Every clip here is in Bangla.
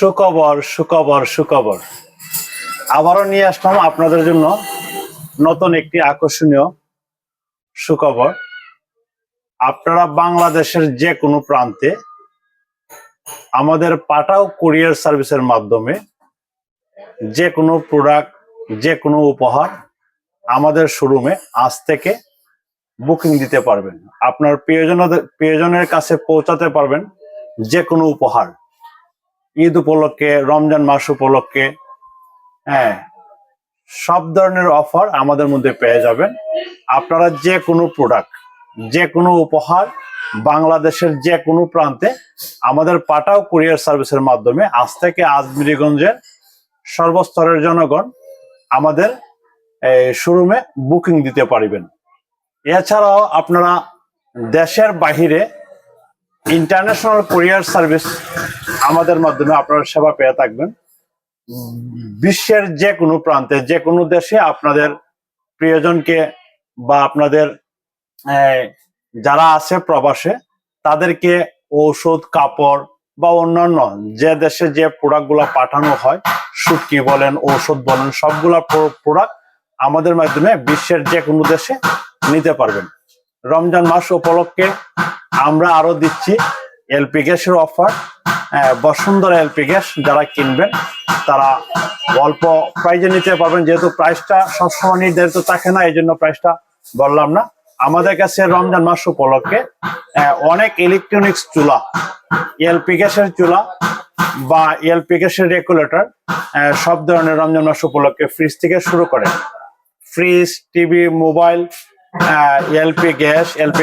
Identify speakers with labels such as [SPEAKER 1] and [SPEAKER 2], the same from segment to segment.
[SPEAKER 1] সুখবর সুখবর সুখবর আবারও নিয়ে আসলাম আপনাদের জন্য নতুন একটি আকর্ষণীয় সুখবর। আপনারা বাংলাদেশের যে কোনো প্রান্তে আমাদের পাঠাও কুরিয়ার সার্ভিসের মাধ্যমে যে কোনো প্রোডাক্ট, যে কোনো উপহার আমাদের শোরুমে আজ থেকে বুকিং দিতে পারবেন। আপনার প্রিয়জনের কাছে পৌঁছাতে পারবেন যে কোনো উপহার। ঈদ উপলক্ষে, রমজান মাস উপলক্ষে, হ্যাঁ, সব ধরনের অফার আমাদের মধ্যে পেয়ে যাবেন। আপনারা যে কোনো প্রোডাক্ট, যে কোনো উপহার বাংলাদেশের যে কোনো প্রান্তে আমাদের পাঠাও কুরিয়ার সার্ভিসের মাধ্যমে আজ থেকে আজমিরগঞ্জের সর্বস্তরের জনগণ আমাদের শোরুমে বুকিং দিতে পারবেন। এছাড়াও আপনারা দেশের বাহিরে ইন্টারন্যাশনাল কুরিয়ার সার্ভিস আমাদের মাধ্যমে আপনারা সেবা পেয়ে থাকবেন। বিশ্বের যে কোনো প্রান্তে, যে কোনো দেশে আপনাদের প্রিয়জনকে বা আপনাদের যারা আছে প্রবাসে তাদেরকে ঔষধ, কাপড় বা অন্যান্য যে দেশে যে প্রোডাক্ট গুলা পাঠানো হয়, শুটকি বলেন, ঔষধ বলেন, সবগুলা প্রোডাক্ট আমাদের মাধ্যমে বিশ্বের যে কোনো দেশে নিতে পারবেন। রমজান মাস উপলক্ষে আমরা আরো দিচ্ছি এলপি গ্যাসের অফার। বসুন্ধরা এলপি গ্যাস যারা কিনবেন তারা অল্প প্রাইজে নিতে পারবেন। যেহেতু প্রাইসটা সবসময় নির্ধারিত থাকে না, এই জন্য প্রাইসটা বললাম না। আমাদের কাছে রমজান মাস উপলক্ষে অনেক ইলেকট্রনিক্স চুলা, এলপি গ্যাসের চুলা বা এলপি গ্যাসের রেগুলেটর, সব ধরনের রমজান মাস উপলক্ষে ফ্রিজ থেকে শুরু করে ফ্রিজ, টিভি, মোবাইল, এলপি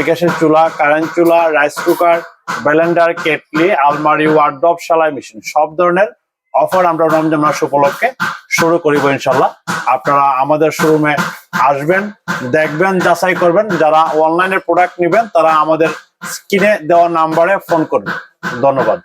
[SPEAKER 1] গ্যাসের চুলা, কারেন্ট চুলা, রাইস কুকার, ব্লেন্ডার, কেটলি, আলমারি, ওয়ার্ডরোব, সেলাই মেশিন, সব ধরনের অফার আমরা রমজান মাস উপলক্ষে শুরু করিব ইনশাল্লাহ। আপনারা আমাদের শোরুমে আসবেন, দেখবেন, যাচাই করবেন। যারা অনলাইনে প্রোডাক্ট নেবেন তারা আমাদের স্ক্রিনে দেওয়া নাম্বারে ফোন করবেন। ধন্যবাদ।